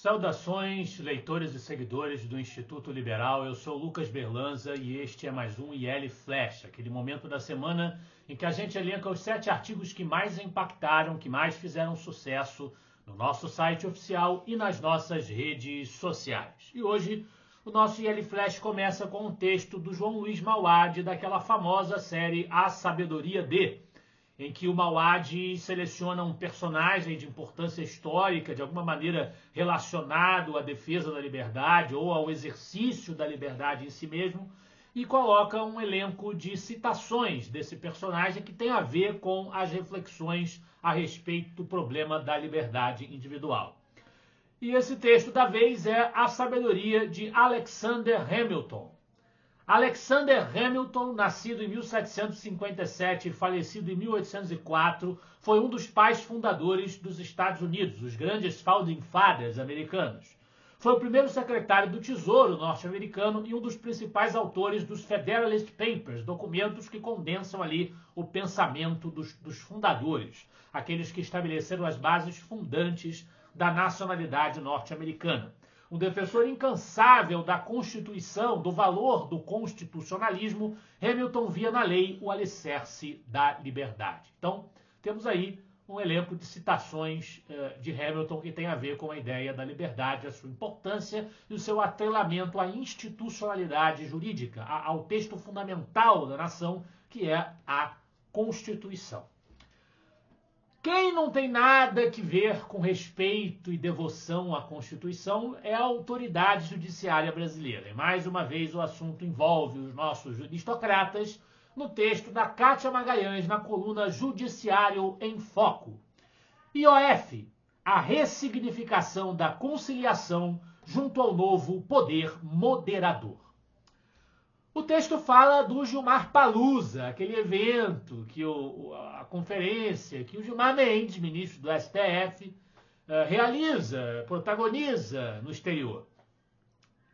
Saudações, leitores e seguidores do Instituto Liberal. Eu sou Lucas Berlanza e este é mais um IL Flash, aquele momento da semana em que a gente elenca os 7 artigos que mais impactaram, que mais fizeram sucesso no nosso site oficial e nas nossas redes sociais. E hoje o nosso IL Flash começa com um texto do João Luiz Mauad, daquela famosa série A Sabedoria de, em que o Mauad seleciona um personagem de importância histórica, de alguma maneira relacionado à defesa da liberdade ou ao exercício da liberdade em si mesmo, e coloca um elenco de citações desse personagem que tem a ver com as reflexões a respeito do problema da liberdade individual. E esse texto da vez é A Sabedoria de Alexander Hamilton. Alexander Hamilton, nascido em 1757 e falecido em 1804, foi um dos pais fundadores dos Estados Unidos, os grandes founding fathers americanos. Foi o primeiro secretário do Tesouro norte-americano e um dos principais autores dos Federalist Papers, documentos que condensam ali o pensamento dos fundadores, aqueles que estabeleceram as bases fundantes da nacionalidade norte-americana. Um defensor incansável da Constituição, do valor do constitucionalismo, Hamilton via na lei o alicerce da liberdade. Então, temos aí um elenco de citações de Hamilton que tem a ver com a ideia da liberdade, a sua importância e o seu atrelamento à institucionalidade jurídica, ao texto fundamental da nação, que é a Constituição. Quem não tem nada que ver com respeito e devoção à Constituição é a autoridade judiciária brasileira. E mais uma vez o assunto envolve os nossos judistocratas no texto da Kátia Magalhães na coluna Judiciário em Foco. IOF, a ressignificação da conciliação junto ao novo poder moderador. O texto fala do Gilmar Palusa, aquele evento, a conferência que o Gilmar Mendes, ministro do STF, realiza, protagoniza no exterior.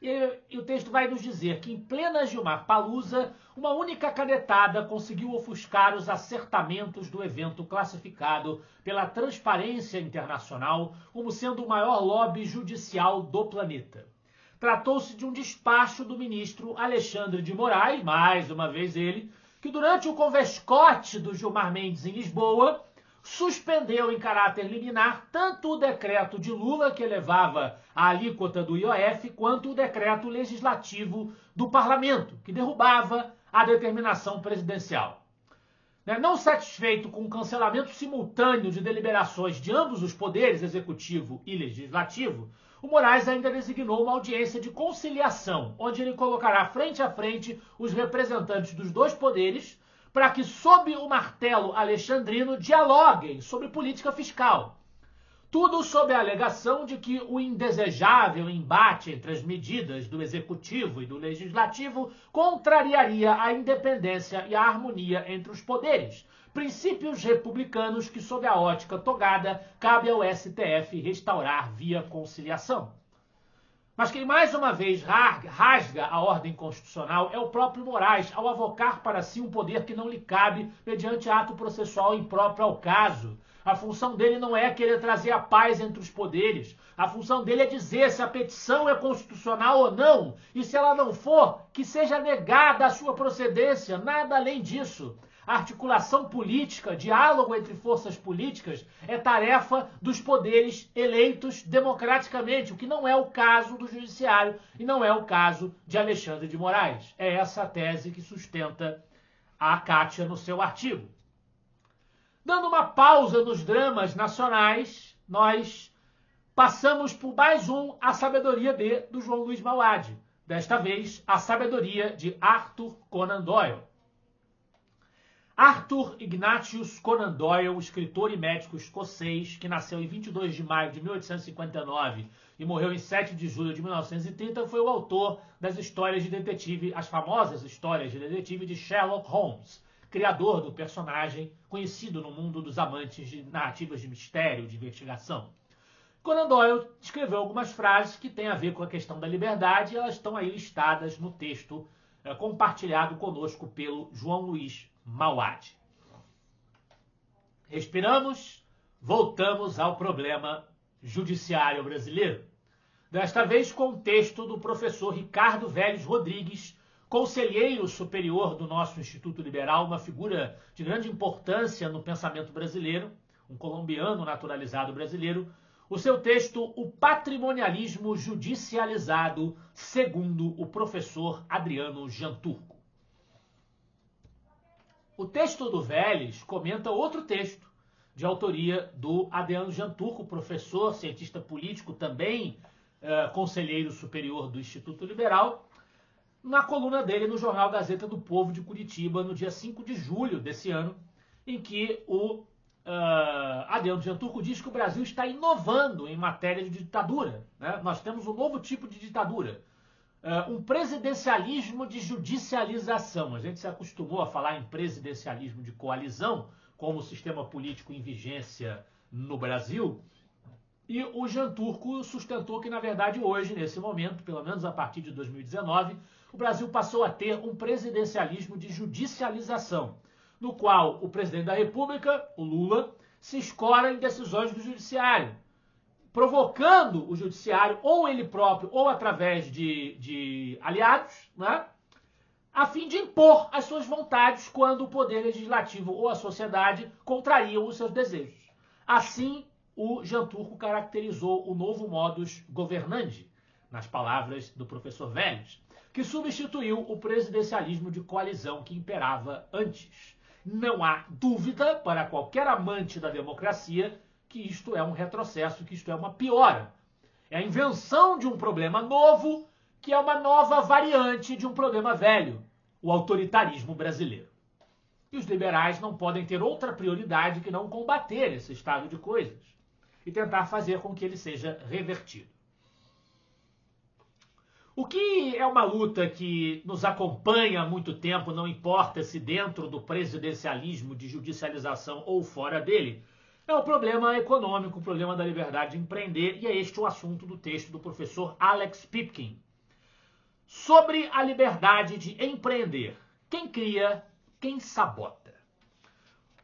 E o texto vai nos dizer que em plena Gilmar Palusa, uma única canetada conseguiu ofuscar os acertamentos do evento classificado pela Transparência Internacional como sendo o maior lobby judicial do planeta. Tratou-se de um despacho do ministro Alexandre de Moraes, mais uma vez ele, que durante o convescote do Gilmar Mendes em Lisboa, suspendeu em caráter liminar tanto o decreto de Lula, que elevava a alíquota do IOF, quanto o decreto legislativo do parlamento, que derrubava a determinação presidencial. Não satisfeito com o cancelamento simultâneo de deliberações de ambos os poderes, executivo e legislativo, o Moraes ainda designou uma audiência de conciliação, onde ele colocará frente a frente os representantes dos dois poderes para que, sob o martelo alexandrino, dialoguem sobre política fiscal. Tudo sob a alegação de que o indesejável embate entre as medidas do executivo e do legislativo contrariaria a independência e a harmonia entre os poderes, princípios republicanos que, sob a ótica togada, cabe ao STF restaurar via conciliação. Mas quem mais uma vez rasga a ordem constitucional é o próprio Moraes, ao avocar para si um poder que não lhe cabe mediante ato processual impróprio ao caso. A função dele não é querer trazer a paz entre os poderes. A função dele é dizer se a petição é constitucional ou não. E se ela não for, que seja negada a sua procedência. Nada além disso. A articulação política, diálogo entre forças políticas, é tarefa dos poderes eleitos democraticamente, o que não é o caso do Judiciário e não é o caso de Alexandre de Moraes. É essa a tese que sustenta a Kátia no seu artigo. Dando uma pausa nos dramas nacionais, nós passamos por mais um A Sabedoria de, do João Luiz Mauad. Desta vez, A Sabedoria de Arthur Conan Doyle. Arthur Ignatius Conan Doyle, escritor e médico escocês, que nasceu em 22 de maio de 1859 e morreu em 7 de julho de 1930, foi o autor das histórias de detetive, as famosas histórias de detetive de Sherlock Holmes, criador do personagem conhecido no mundo dos amantes de narrativas de mistério, de investigação. Conan Doyle escreveu algumas frases que têm a ver com a questão da liberdade e elas estão aí listadas no texto compartilhado conosco pelo João Luiz Mauad. Respiramos, voltamos ao problema judiciário brasileiro. desta vez com o texto do professor Ricardo Vélez Rodrigues, conselheiro superior do nosso Instituto Liberal, uma figura de grande importância no pensamento brasileiro, um colombiano naturalizado brasileiro. O seu texto, O Patrimonialismo Judicializado, segundo o professor Adriano Janturco. O texto do Vélez comenta outro texto, de autoria do Adriano Janturco, professor, cientista político, também conselheiro superior do Instituto Liberal, na coluna dele no jornal Gazeta do Povo de Curitiba, no dia 5 de julho desse ano, em que o Adriano Janturco diz que o Brasil está inovando em matéria de ditadura, né? Nós temos um novo tipo de ditadura, um presidencialismo de judicialização. A gente se acostumou a falar em presidencialismo de coalizão, como o sistema político em vigência no Brasil, e o Janturco sustentou que, na verdade, hoje, nesse momento, pelo menos a partir de 2019, o Brasil passou a ter um presidencialismo de judicialização, no qual o presidente da República, o Lula, se escora em decisões do judiciário, provocando o judiciário, ou ele próprio, ou através de aliados, né, a fim de impor as suas vontades quando o poder legislativo ou a sociedade contrariam os seus desejos. Assim, o Janturco caracterizou o novo modus governandi, nas palavras do professor Vélez, que substituiu o presidencialismo de coalizão que imperava antes. Não há dúvida para qualquer amante da democracia que isto é um retrocesso, que isto é uma piora. É a invenção de um problema novo, que é uma nova variante de um problema velho, o autoritarismo brasileiro. E os liberais não podem ter outra prioridade que não combater esse estado de coisas e tentar fazer com que ele seja revertido. O que é uma luta que nos acompanha há muito tempo, não importa se dentro do presidencialismo de judicialização ou fora dele, é o problema econômico, o problema da liberdade de empreender, e é este o assunto do texto do professor Alex Pipkin. Sobre a liberdade de empreender, quem cria, quem sabota.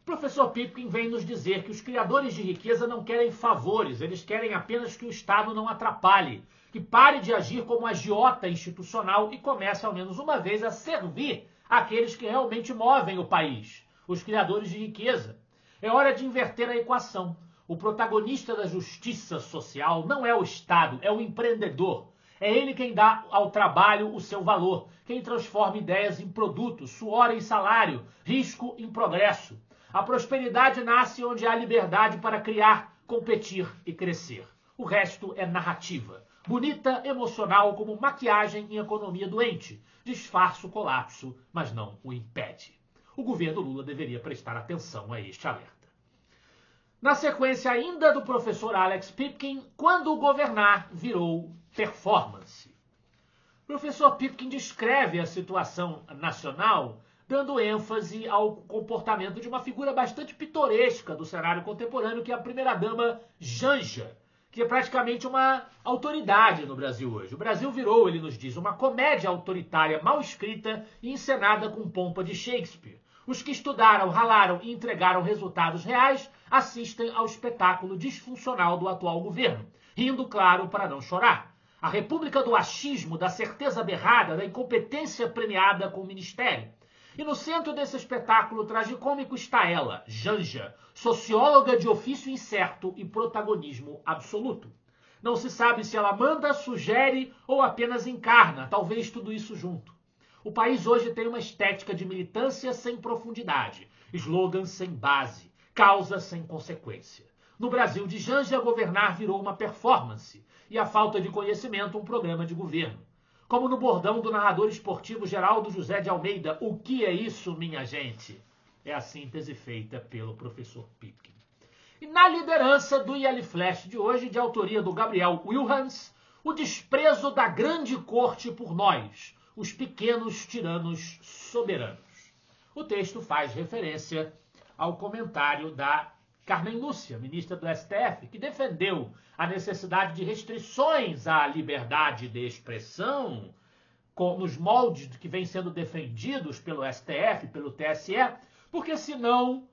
O professor Pipkin vem nos dizer que os criadores de riqueza não querem favores, eles querem apenas que o Estado não atrapalhe, que pare de agir como agiota institucional e comece ao menos uma vez a servir aqueles que realmente movem o país, os criadores de riqueza. É hora de inverter a equação. O protagonista da justiça social não é o Estado, é o empreendedor. É ele quem dá ao trabalho o seu valor, quem transforma ideias em produtos, suor em salário, risco em progresso. A prosperidade nasce onde há liberdade para criar, competir e crescer. O resto é narrativa. Bonita, emocional, como maquiagem em economia doente. Disfarça o colapso, mas não o impede. O governo Lula deveria prestar atenção a este alerta. Na sequência ainda do professor Alex Pipkin, quando governar virou performance. O professor Pipkin descreve a situação nacional dando ênfase ao comportamento de uma figura bastante pitoresca do cenário contemporâneo, que é a primeira-dama Janja, que é praticamente uma autoridade no Brasil hoje. O Brasil virou, ele nos diz, uma comédia autoritária mal escrita e encenada com pompa de Shakespeare. Os que estudaram, ralaram e entregaram resultados reais assistem ao espetáculo disfuncional do atual governo, rindo, claro, para não chorar. A república do achismo, da certeza berrada, da incompetência premiada com o ministério. E no centro desse espetáculo tragicômico está ela, Janja, socióloga de ofício incerto e protagonismo absoluto. Não se sabe se ela manda, sugere ou apenas encarna, talvez tudo isso junto. O país hoje tem uma estética de militância sem profundidade, slogans sem base, causa sem consequência. No Brasil, de Janja governar virou uma performance e a falta de conhecimento um programa de governo. Como no bordão do narrador esportivo Geraldo José de Almeida, o que é isso, minha gente? É a síntese feita pelo professor Pipkin. E na liderança do IL Flash de hoje, de autoria do Gabriel Wilhans, o desprezo da grande corte por nós, os pequenos tiranos soberanos. O texto faz referência ao comentário da Carmen Lúcia, ministra do STF, que defendeu a necessidade de restrições à liberdade de expressão nos moldes que vêm sendo defendidos pelo STF, pelo TSE, porque senão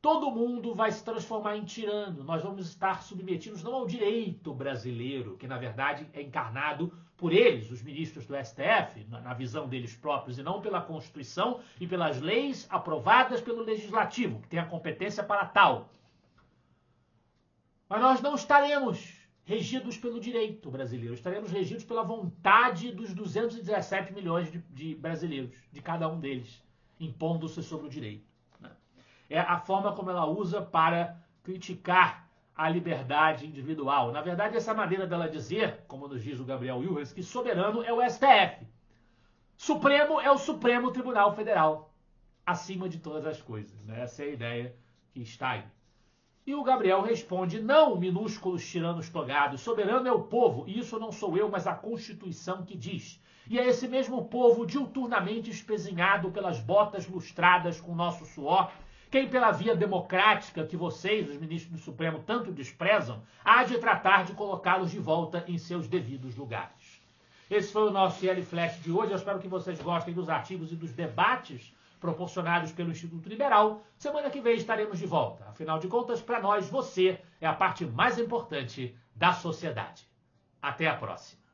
todo mundo vai se transformar em tirano. Nós vamos estar submetidos não ao direito brasileiro, que na verdade é encarnado por eles, os ministros do STF, na visão deles próprios, e não pela Constituição e pelas leis aprovadas pelo Legislativo, que tem a competência para tal. Mas nós não estaremos regidos pelo direito brasileiro, estaremos regidos pela vontade dos 217 milhões de brasileiros, de cada um deles, impondo-se sobre o direito. É a forma como ela usa para criticar a liberdade individual. Na verdade, essa maneira dela dizer, como nos diz o Gabriel Wilhers, que soberano é o STF. Supremo é o Supremo Tribunal Federal, acima de todas as coisas. Né? Essa é a ideia que está aí. E o Gabriel responde, não, minúsculos tiranos togados, soberano é o povo, e isso não sou eu, mas a Constituição que diz. E é esse mesmo povo diuturnamente espezinhado pelas botas lustradas com nosso suor, quem pela via democrática que vocês, os ministros do Supremo, tanto desprezam, há de tratar de colocá-los de volta em seus devidos lugares. Esse foi o nosso IL Flash de hoje. Eu espero que vocês gostem dos artigos e dos debates proporcionados pelo Instituto Liberal. Semana que vem estaremos de volta. Afinal de contas, para nós, você é a parte mais importante da sociedade. Até a próxima.